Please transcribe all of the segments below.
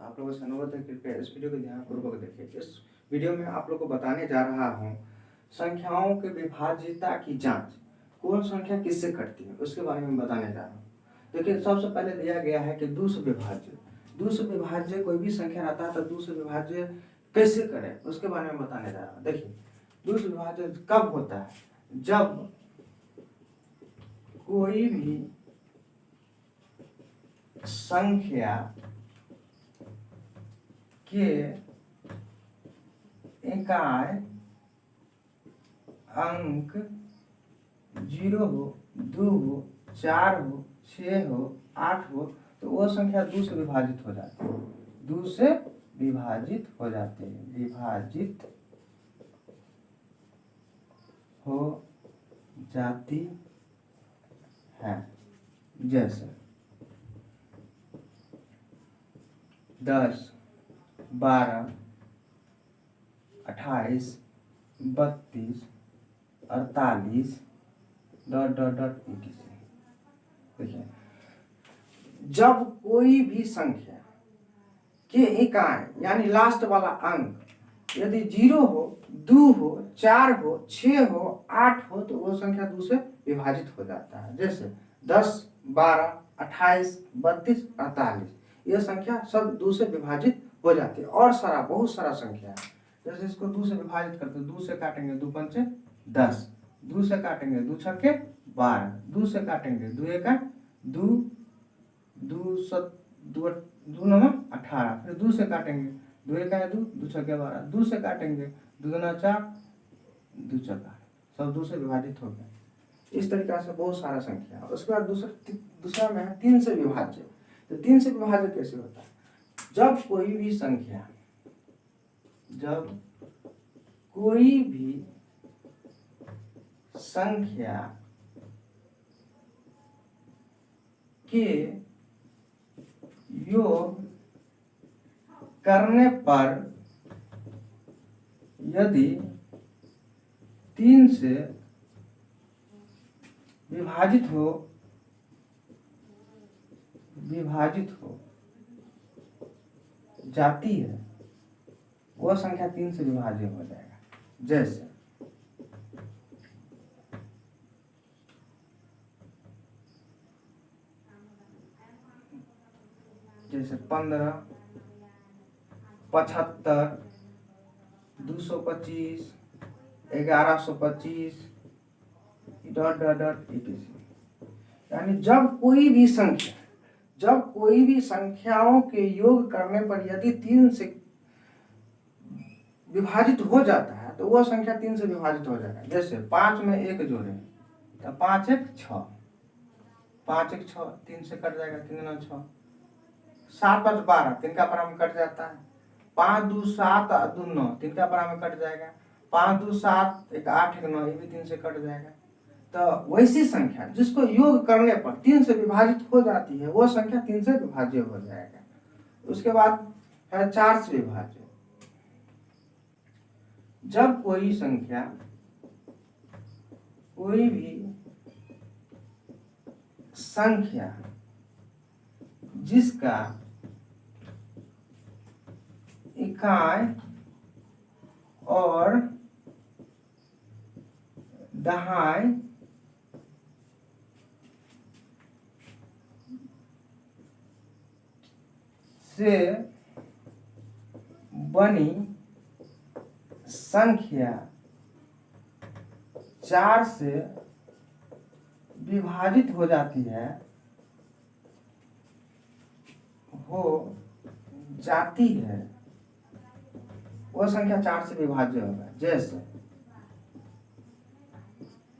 आप लोगों से अनुरोध है कृपया इस वीडियो को ध्यानपूर्वक देखिए। इस वीडियो में आप लोग को बताने जा रहा हूँ संख्याओं के विभाज्यता की जांच, कौन संख्या किससे कटती है उसके बारे में बताने जा रहा हूँ। देखिए, सबसे पहले दिया गया है कि 2 से विभाज्य, 2 से विभाज्य कोई भी संख्या रहता है तो 2 से विभाज्य कैसे करें उसके बारे में बताने जा रहा हूँ। देखिए, 2 से विभाज्य कब होता है? जब कोई भी संख्या के इकाई अंक 0 हो, 2 हो, 4 हो, 6 हो, 8 हो तो वो संख्या 2 से विभाजित हो जाती है। 2 से विभाजित हो जाती है, विभाजित हो जाती है। जैसे 10, 12, 28, 32, 48 ... देखिए, जब कोई भी संख्या के इकाई यानी लास्ट वाला अंक यदि 0 हो, 2 हो, 4 हो, 6 हो, 8 हो तो वो संख्या 2 से विभाजित हो जाता है। जैसे 10, 12, 28, 32, 48 ये संख्या सब 2 से विभाजित हो जाती है। और बहुत सारा संख्या है। जैसे इसको 2 से विभाजित करते, 2 से काटेंगे 2 पंचे 10, 2 से काटेंगे 2 छक्के 12, 2 से काटेंगे 2 एका 2, 2 नवा 18, फिर 2 से काटेंगे 2 एका 2, 2 छक्के 12, 2 से काटेंगे 2 दूना 4, 2 चौका, सब 2 से विभाजित हो गए। इस तरीका से बहुत सारा संख्या। उसके बाद दूसरा में है 3 से विभाज्य। तो 3 से विभाज्य कैसे होता है? जब कोई भी संख्या के योग करने पर यदि 3 से विभाजित हो जाती है वह संख्या 3 से विभाज्य हो जाएगा। जैसे 15, 75, 225, 1125 ... यानी जब कोई भी संख्याओं के योग करने पर यदि 3 से विभाजित हो जाता है तो वह संख्या 3 से विभाजित हो जाएगा। जैसे 5 में 1 जोड़े तो 5 1 6, 5 1 6, 3 से कट जाएगा, 3 दूना 6, 7 5 12, 3 का परा में कट जाता है, 5 2 7 2 9, 3 का परा में कट जाएगा, 5 2 7 1 8 1 9, ये भी 3 से कट जाएगा। तो वैसी संख्या जिसको योग करने पर 3 से विभाजित हो जाती है वो संख्या 3 से विभाज्य हो जाएगा। उसके बाद है 4 से विभाज्य। जब कोई भी संख्या जिसका इकाई और दहाई से बनी संख्या 4 से विभाजित हो जाती है, वो संख्या 4 से विभाज्य होगा। जैसे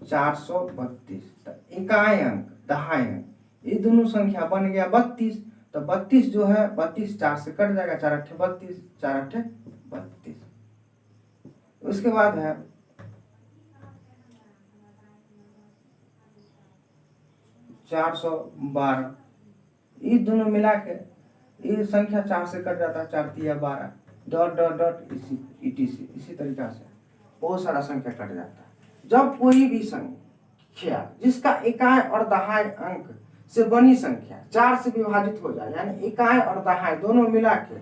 432, तो इकाई अंक दहाई अंक ये दोनों संख्या बन गया 32। तो 32 जो है 32 4 से कट जाएगा, 4 8 32, 4 8 32। उसके बाद है 412, ये दोनों मिला के ये संख्या 4 से कट जाता है, 4 3 12, ... इसी तरीका से बहुत सारा संख्या कट जाता है। जब कोई भी संख्या जिसका इकाई और दहाई अंक से बनी संख्या 4 से विभाजित हो जाए, यानी इकाई और दहाई दोनों मिला के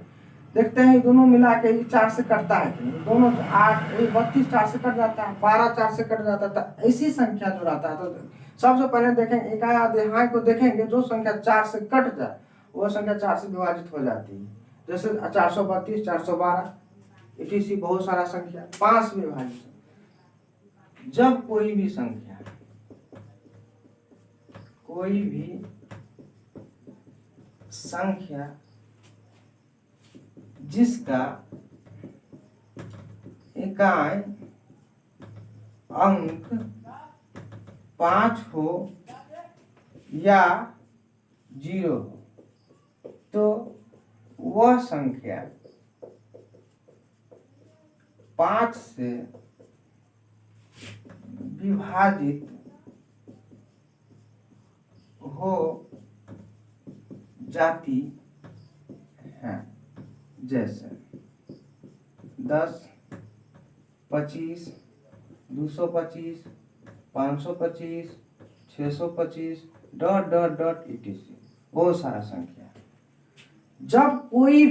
देखते हैं, दोनों मिला के 4 से कटता है कि नहीं, दोनों 8 32 4 से कट जाता है, 12 4 से कट जाता है। तो ऐसी संख्या जो रहता है, तो सबसे पहले देखेंगे इकाई और दहाई को देखेंगे, जो संख्या 4 से कट जाए वो संख्या 4 से विभाजित हो जाती है। जैसे 432 412 इसी बहुत सारा संख्या 5 से विभाजित। जब कोई भी संख्या जिसका इकाई अंक 5 हो या 0 हो, तो वह संख्या 5 से विभाजित हो जाती है। जैसे 10 25 225 525 625 डॉट डॉट डॉट etc बहुत सारा संख्या। जब कोई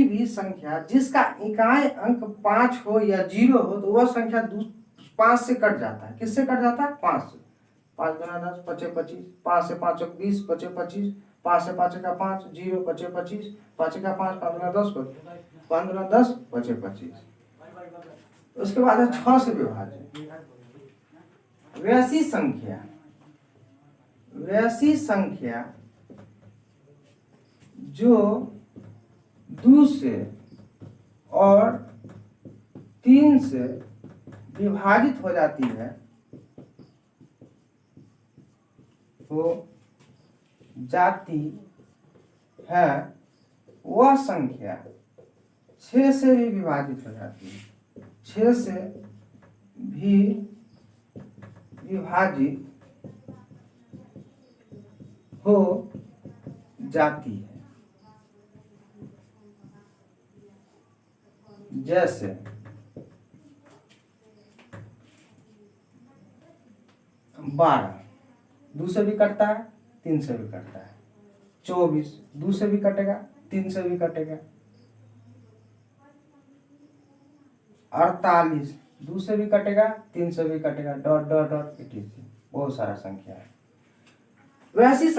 भी संख्या जिसका इकाई अंक 5 हो या 0 हो, तो वह संख्या 5 से कट जाता है। किससे कट जाता है? 5 से। 5 गुना 10 25 25, 5 से 5 20 25 25, 5 से 5 का 5 0 25 25, 5 का 5 5 गुना 10 5 गुना 10 25 25। उसके बाद है 6 से विभाजित। वैसी संख्या जो 2 से और 3 से विभाजित हो जाती है वह संख्या 6 से भी विभाजित हो जाती है। 6 से भी विभाजित हो जाती है। जैसे 12 2 से भी कटता है, 3 से भी कटता है। 24 2 से भी कटेगा, 3 से भी कटेगा। 48 2 से भी कटेगा, 3 से भी कटेगा, डॉट डॉट डॉट etc बहुत सारा संख्या है। वैसी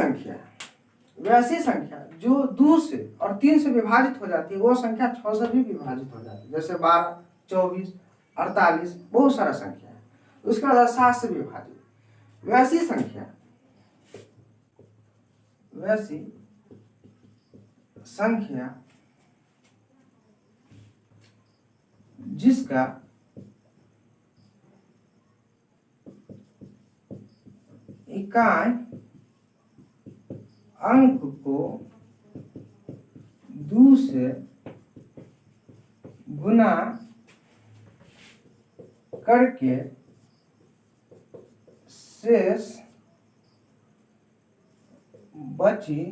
संख्या जो 2 से और 3 से विभाजित हो जाती है, वो संख्या 6 से भी विभाजित हो जाती है। जैसे 12 24 48 बहुत सारा संख्या है। उसके बाद 7 से विभाजित। वैसी संख्या जिसका इकाई अंक को 2 से गुना करके शेष बची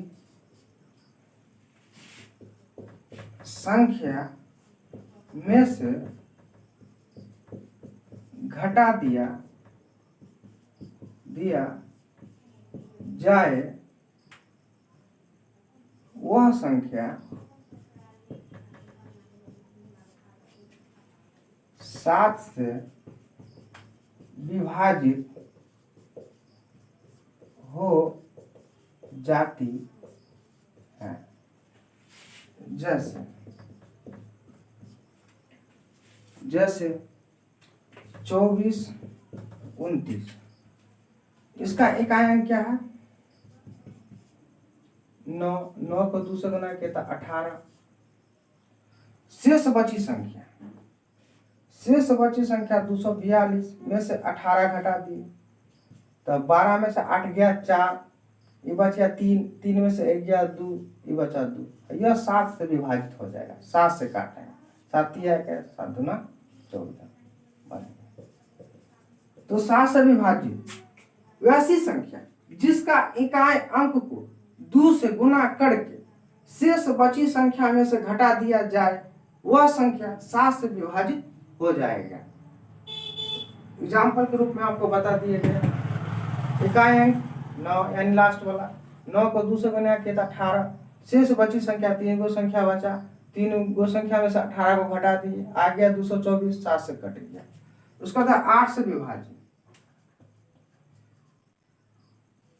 संख्या में से घटा दिया जाए, वह संख्या 7 से विभाजित हो जाती है। जैसे 24 29 इसका इकाई अंक क्या है? 9 9 को 2 से गुना किया था 18। शेष बची संख्या 242 में से 18 घटा दिए, तो 12 में से 8 गया 4, ये बचा 3 में से 1 गया 2, ये बचा 2। यह 7 से विभाजित हो जाएगा। 7 से काटा है, 7 है क्या? 7 दूना 14 बनेगा। तो 7 से विभाजित वैसी संख्या जिसका इकाई अंक को 2 से गुना करके शेष बची संख्या में से घटा दिया जाए, वह संख्या 7 से विभाजित हो जाएगा। एग्जाम्पल के रूप में आपको बता दिए गए। इकाई अंक 9 यानी लास्ट वाला, 9 को 2 से गुना किया था 18, शेष बची संख्या 3 गो संख्या बचा, 3 गो संख्या में से 18 को घटा दिए, आ गया 224, 7 से कट गया। उसका था 8 से विभाजित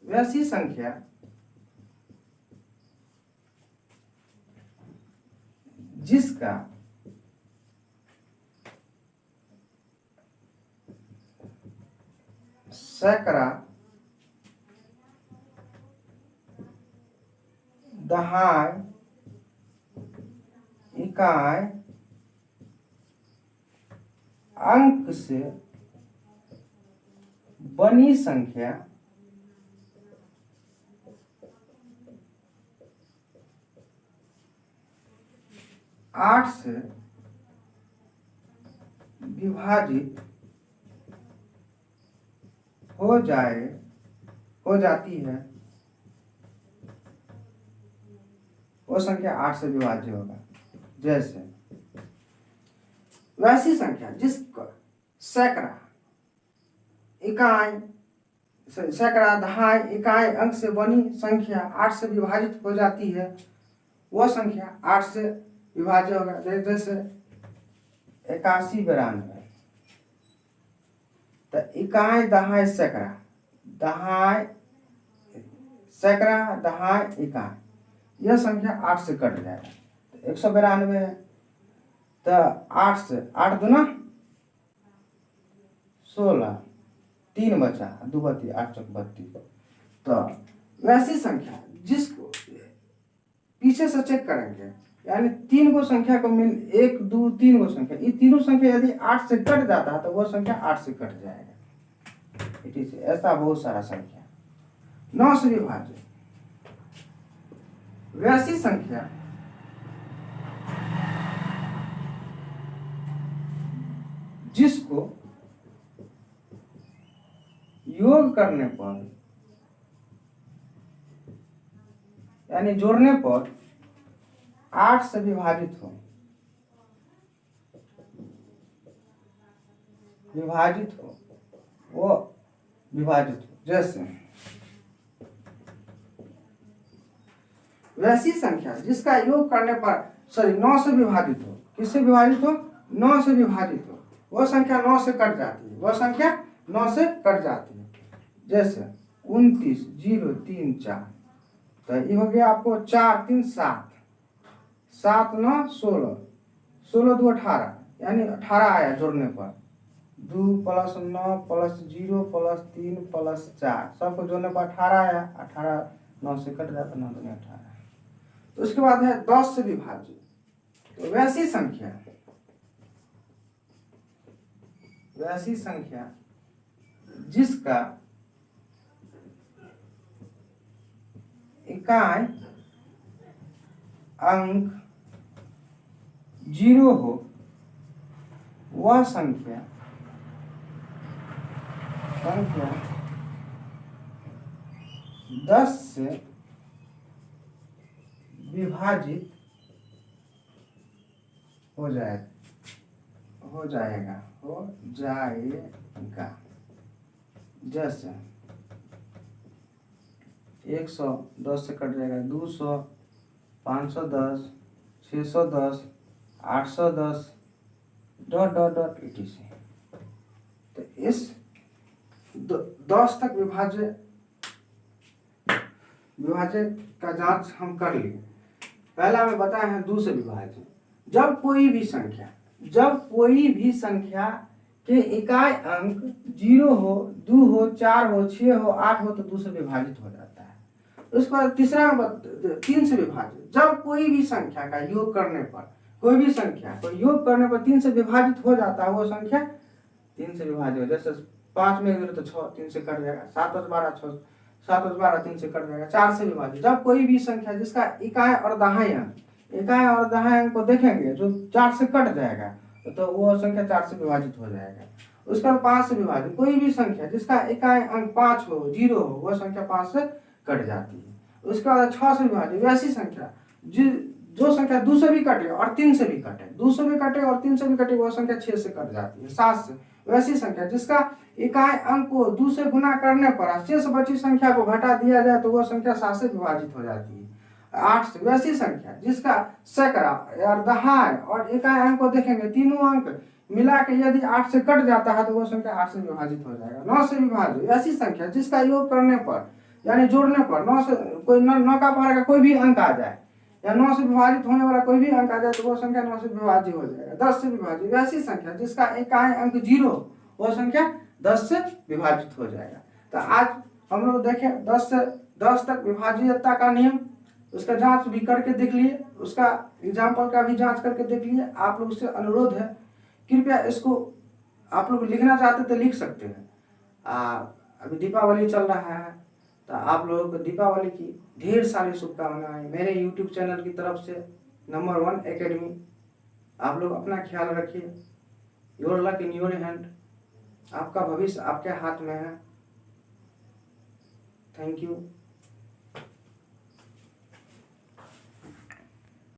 वैसी संख्या जिसका सैकड़ा, दहाई, इकाई अंक से बनी संख्या आठ से विभाजित हो जाती है, वो संख्या 8 से विभाज्य होगा। जैसे वैसी संख्या जिसका सैकड़ा, इकाई, सैकड़ा, दहाई, इकाई अंक से बनी संख्या 8 से विभाजित हो जाती है, वह संख्या 8 से विभाज्य होगा। जैसे 81, 92, तो इकाई, दहाई, सैकड़ा, दहाई, सैकड़ा, दहाई, इकाई, यह संख्या 8 से कट जाएगा। तो 192 है, तो 8 से 8 दूना 16, 3 बचा, 2 बत्ती, 8 चौक 32। तो वैसी संख्या जिसको पीछे से चेक करेंगे, यानी 3 गो संख्या को मिल 1, 2, 3 गो संख्या, ये तीनों संख्या यदि 8 से कट जाता है तो वो संख्या 8 से कट जाएगा। ठीक है, ऐसा बहुत सारा संख्या 9 से विभाजित वैसी संख्या जिसको योग करने पर, यानी जोड़ने पर 8 से विभाजित हो, वो विभाजित हो। जैसे वैसी संख्या जिसका योग करने पर 9 से विभाजित हो, किससे विभाजित हो, 9 से विभाजित हो, वह संख्या 9 से कट जाती है, वह संख्या 9 से कट जाती है। जैसे 29, 0, 3, 4, तो ये हो गया आपको 4, 3, 7, 7, 9, 16, 16, 2, 18, यानी 18 आया जोड़ने पर, 2 + 9 + 0 + 3 + 4, सबको जोड़ने पर 18 आया, 18 9 से कट जाता, 9 दूनी 18। तो उसके बाद है 10 से विभाजित, तो वैसी संख्या जिसका इकाई अंक 0 हो, वह संख्या 10 से विभाजित हो जाएगा। जैसे 110 से कट जाएगा, 200, 510, 610, 810, ... etc। तो इस 10 तक विभाज्य का जांच हम कर लिए। पहला में बताया है 2 से विभाज्य, जब कोई भी संख्या के इकाई अंक 0 हो, 2 हो, 4 हो, 6 हो, 8 हो तो 2 से विभाजित हो जाता है। उसके बाद तीसरा में 3 से विभाजित, जब कोई भी संख्या का योग करने पर, कोई भी संख्या को योग करने पर 3 से विभाजित हो जाता है, वो संख्या 3 से विभाजित हो। जैसे 5 में 1 तो 6, 3 से कट जाएगा, 7 + 12 6, 7 + 12 3 से कट जाएगा। 4 से विभाजित, जब कोई भी संख्या जिसका इकाई और दहाई अंक को देखेंगे जो 4 से कट जाएगा तो वो संख्या 4 से विभाजित हो जाएगा। उसके बाद 5 से विभाजित, कोई भी संख्या जिसका इकाई अंक 5 हो, 0 हो, वह संख्या 5 से कट जाती है। उसके बाद 6 से विभाजित, वैसी संख्या जो संख्या 2 से भी कटे और 3 से भी कटे, 2 से भी कटे और 3 से भी कटे, वह संख्या 6 से कट जाती है। 7 से, वैसी संख्या जिसका इकाई अंक को 2 से गुना करने पर शेष बची संख्या को घटा दिया जाए तो वह संख्या 7 से विभाजित हो जाती है। 8 से वैसी संख्या जिसका सैकड़ा और दहाई और इकाई अंक को देखेंगे, तीनों अंक मिला के यदि 8 से कट जाता है तो वह संख्या 8 से विभाजित हो जाएगा। 9 से विभाजित ऐसी संख्या जिसका योग करने पर यानी जोड़ने पर 9 से कोई 9 का पारा का कोई भी अंक आ जाए या 9 से विभाजित होने वाला कोई भी अंक आ जाए तो वो संख्या 9 से विभाजित हो जाएगा। 10 से विभाजित वैसी संख्या जिसका इकाई अंक 0 वो संख्या 10 से विभाजित हो जाएगा। तो आज हम लोग देखें 10 तक विभाज्यता का नियम, उसका जांच भी करके देख लिए, उसका एग्जाम्पल का भी जांच करके देख लिए। आप लोग से अनुरोध है कृपया इसको आप लोग लिखना चाहते तो लिख सकते हैं। अभी दीपावली चल रहा है तो आप लोगों को दीपावली की ढेर सारी शुभकामनाएं मेरे YouTube चैनल की तरफ से, नंबर 1 एकेडमी। आप लोग अपना ख्याल रखिए। Your luck in your hand, आपका भविष्य आपके हाथ में है। Thank you.